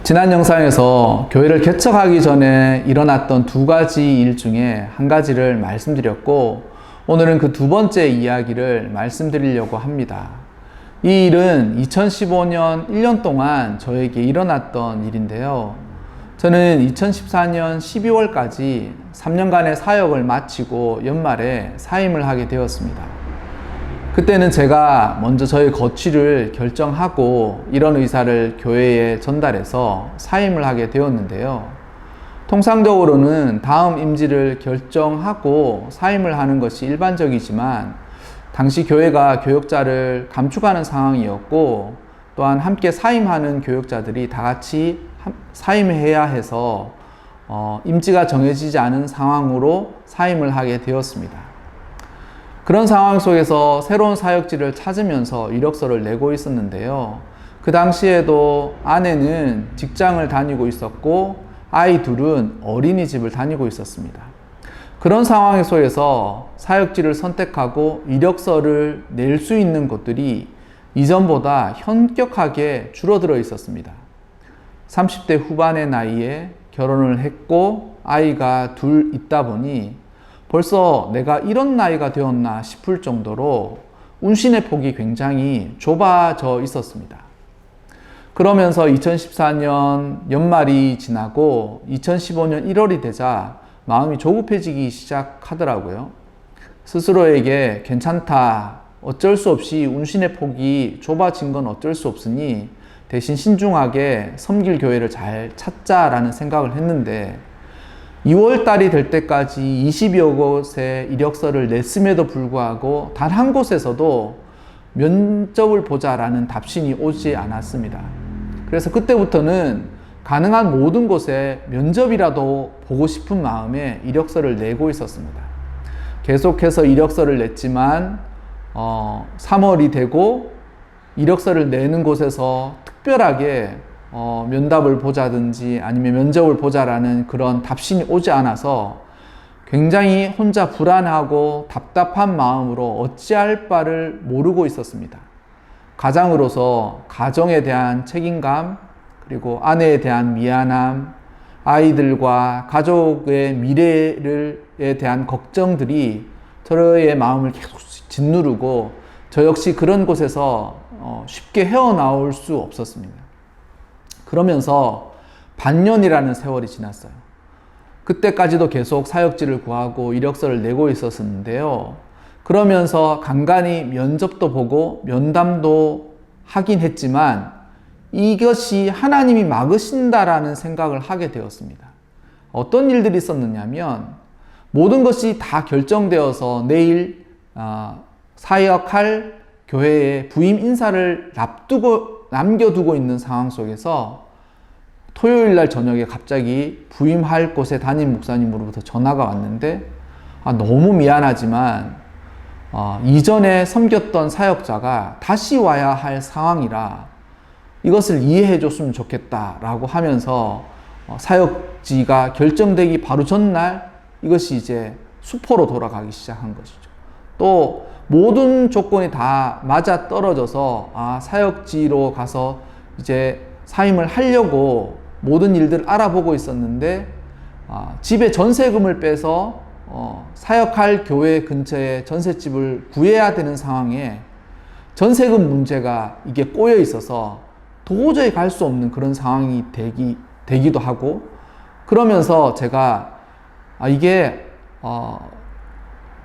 지난 영상에서 교회를 개척하기 전에 일어났던 두 가지 일 중에 한 가지를 말씀드렸고, 오늘은 그 두 번째 이야기를 말씀드리려고 합니다. 이 일은 2015년 1년 동안 저에게 일어났던 일인데요. 저는 2014년 12월까지 3년간의 사역을 마치고 연말에 사임을 하게 되었습니다. 그때는 제가 먼저 저의 거취를 결정하고 이런 의사를 교회에 전달해서 사임을 하게 되었는데요. 통상적으로는 다음 임지를 결정하고 사임을 하는 것이 일반적이지만, 당시 교회가 교역자를 감축하는 상황이었고, 또한 함께 사임하는 교역자들이 다 같이 사임해야 해서 임지가 정해지지 않은 상황으로 사임을 하게 되었습니다. 그런 상황 속에서 새로운 사역지를 찾으면서 이력서를 내고 있었는데요. 그 당시에도 아내는 직장을 다니고 있었고 아이 둘은 어린이집을 다니고 있었습니다. 그런 상황 속에서 사역지를 선택하고 이력서를 낼 수 있는 곳들이 이전보다 현격하게 줄어들어 있었습니다. 30대 후반의 나이에 결혼을 했고 아이가 둘 있다 보니 벌써 내가 이런 나이가 되었나 싶을 정도로 운신의 폭이 굉장히 좁아져 있었습니다. 그러면서 2014년 연말이 지나고 2015년 1월이 되자 마음이 조급해지기 시작하더라고요. 스스로에게 괜찮다, 어쩔 수 없이 운신의 폭이 좁아진 건 어쩔 수 없으니 대신 신중하게 섬길 교회를 잘 찾자라는 생각을 했는데, 2월 달이 될 때까지 20여 곳에 이력서를 냈음에도 불구하고 단 한 곳에서도 면접을 보자라는 답신이 오지 않았습니다. 그래서 그때부터는 가능한 모든 곳에 면접이라도 보고 싶은 마음에 이력서를 내고 있었습니다. 계속해서 이력서를 냈지만 3월이 되고 이력서를 내는 곳에서 특별하게 면답을 보자든지 아니면 면접을 보자라는 그런 답신이 오지 않아서 굉장히 혼자 불안하고 답답한 마음으로 어찌할 바를 모르고 있었습니다. 가장으로서 가정에 대한 책임감, 그리고 아내에 대한 미안함, 아이들과 가족의 미래에 대한 걱정들이 저의 마음을 계속 짓누르고 저 역시 그런 곳에서 쉽게 헤어나올 수 없었습니다. 그러면서 반년이라는 세월이 지났어요. 그때까지도 계속 사역지를 구하고 이력서를 내고 있었는데요. 그러면서 간간히 면접도 보고 면담도 하긴 했지만 이것이 하나님이 막으신다라는 생각을 하게 되었습니다. 어떤 일들이 있었느냐면, 모든 것이 다 결정되어서 내일 사역할 교회에 부임 인사를 남겨두고 있는 상황 속에서 토요일날 저녁에 갑자기 부임할 곳에 담임 목사님으로부터 전화가 왔는데, 너무 미안하지만 이전에 섬겼던 사역자가 다시 와야 할 상황이라 이것을 이해해 줬으면 좋겠다라고 하면서 사역지가 결정되기 바로 전날 이것이 이제 수포로 돌아가기 시작한 것이죠. 또 모든 조건이 다 맞아 떨어져서 사역지로 가서 이제 사임을 하려고 모든 일들을 알아보고 있었는데, 집에 전세금을 빼서 사역할 교회 근처에 전셋집을 구해야 되는 상황에 전세금 문제가 이게 꼬여 있어서 도저히 갈 수 없는 그런 상황이 되기도 하고, 그러면서 제가 이게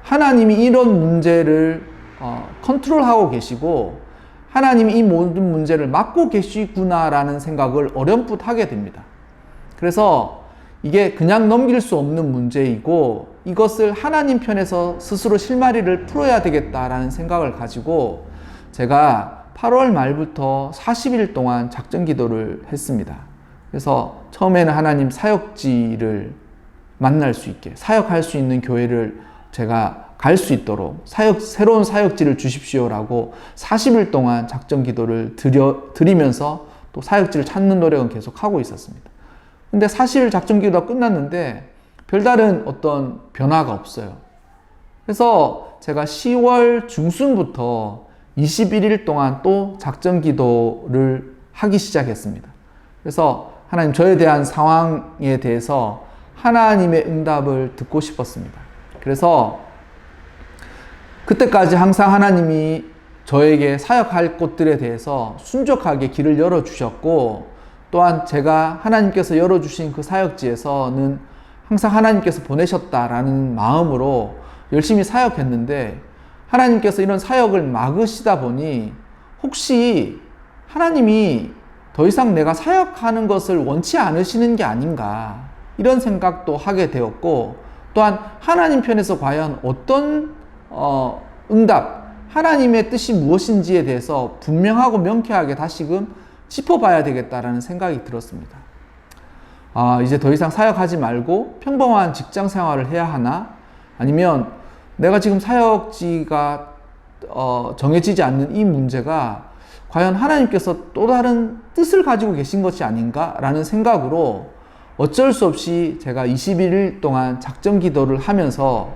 하나님이 이런 문제를 컨트롤하고 계시고 하나님이 이 모든 문제를 맡고 계시구나라는 생각을 어렴풋 하게 됩니다. 그래서 이게 그냥 넘길 수 없는 문제이고 이것을 하나님 편에서 스스로 실마리를 풀어야 되겠다라는 생각을 가지고 제가 8월 말부터 40일 동안 작전 기도를 했습니다. 그래서 처음에는 하나님 사역지를 만날 수 있게, 사역할 수 있는 교회를 제가 갈 수 있도록 새로운 사역지를 주십시오라고 40일 동안 작전 기도를 드리면서 또 사역지를 찾는 노력은 계속 하고 있었습니다. 근데 40일 작전 기도가 끝났는데 별다른 어떤 변화가 없어요. 그래서 제가 10월 중순부터 21일 동안 또 작전 기도를 하기 시작했습니다. 그래서 하나님 저에 대한 상황에 대해서 하나님의 응답을 듣고 싶었습니다. 그래서 그때까지 항상 하나님이 저에게 사역할 곳들에 대해서 순종하게 길을 열어주셨고, 또한 제가 하나님께서 열어주신 그 사역지에서는 항상 하나님께서 보내셨다라는 마음으로 열심히 사역했는데, 하나님께서 이런 사역을 막으시다 보니 혹시 하나님이 더 이상 내가 사역하는 것을 원치 않으시는 게 아닌가, 이런 생각도 하게 되었고, 또한 하나님 편에서 과연 어떤 응답, 하나님의 뜻이 무엇인지에 대해서 분명하고 명쾌하게 다시금 짚어봐야 되겠다라는 생각이 들었습니다. 이제 더 이상 사역하지 말고 평범한 직장 생활을 해야 하나? 아니면 내가 지금 사역지가 정해지지 않는 이 문제가 과연 하나님께서 또 다른 뜻을 가지고 계신 것이 아닌가라는 생각으로 어쩔 수 없이 제가 21일 동안 작정 기도를 하면서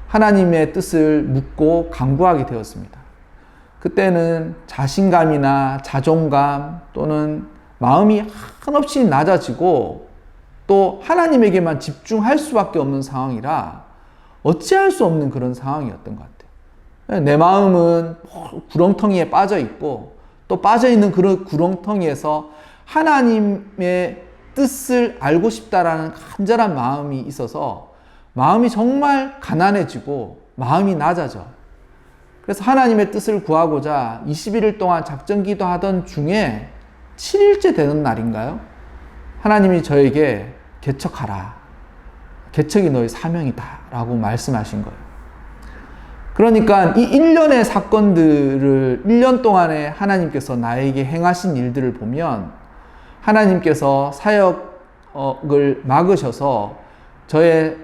하나님의 뜻을 묻고 간구하게 되었습니다. 그때는 자신감이나 자존감 또는 마음이 한없이 낮아지고 또 하나님에게만 집중할 수밖에 없는 상황이라 어찌할 수 없는 그런 상황이었던 것 같아요. 내 마음은 구렁텅이에 빠져 있고, 또 빠져 있는 그런 구렁텅이에서 하나님의 뜻을 알고 싶다라는 간절한 마음이 있어서 마음이 정말 가난해지고 마음이 낮아져. 그래서 하나님의 뜻을 구하고자 21일 동안 작정 기도하던 중에 7일째 되는 날인가요? 하나님이 저에게 개척하라. 개척이 너의 사명이다 라고 말씀하신 거예요. 그러니까 이 1년의 사건들을 1년 동안에 하나님께서 나에게 행하신 일들을 보면 하나님께서 사역을 막으셔서 저의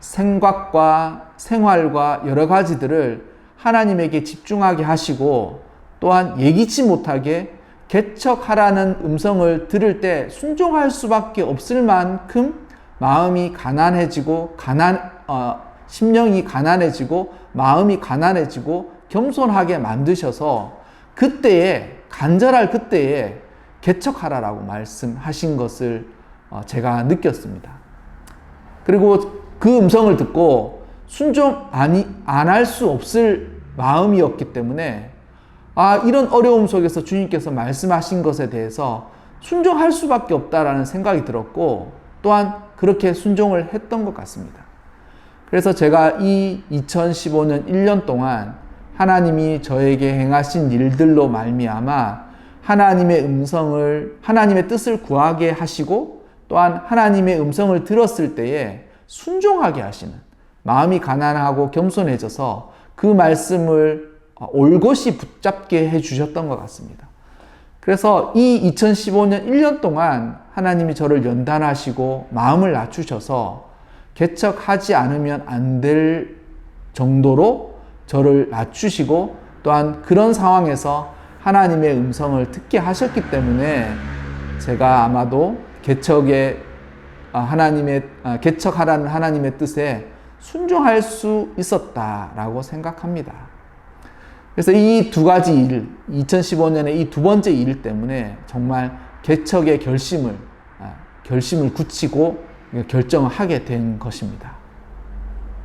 생각과 생활과 여러 가지들을 하나님에게 집중하게 하시고, 또한 예기치 못하게 개척하라는 음성을 들을 때 순종할 수밖에 없을 만큼 마음이 가난해지고 심령이 가난해지고 마음이 가난해지고 겸손하게 만드셔서 그때에, 간절할 그때에 개척하라라고 말씀하신 것을 제가 느꼈습니다. 그리고 그 음성을 듣고 순종 안 할 수 없을 마음이었기 때문에 이런 어려움 속에서 주님께서 말씀하신 것에 대해서 순종할 수밖에 없다라는 생각이 들었고, 또한 그렇게 순종을 했던 것 같습니다. 그래서 제가 이 2015년 1년 동안 하나님이 저에게 행하신 일들로 말미암아 하나님의 뜻을 구하게 하시고, 또한 하나님의 음성을 들었을 때에 순종하게 하시는, 마음이 가난하고 겸손해져서 그 말씀을 올곧이 붙잡게 해주셨던 것 같습니다. 그래서 이 2015년 1년 동안 하나님이 저를 연단하시고 마음을 낮추셔서 개척하지 않으면 안 될 정도로 저를 낮추시고, 또한 그런 상황에서 하나님의 음성을 듣게 하셨기 때문에 제가 아마도 개척하라는 하나님의 뜻에 순종할 수 있었다라고 생각합니다. 그래서 이 두 가지 일, 2015년의 이 두 번째 일 때문에 정말 개척의 결심을 굳히고 결정을 하게 된 것입니다.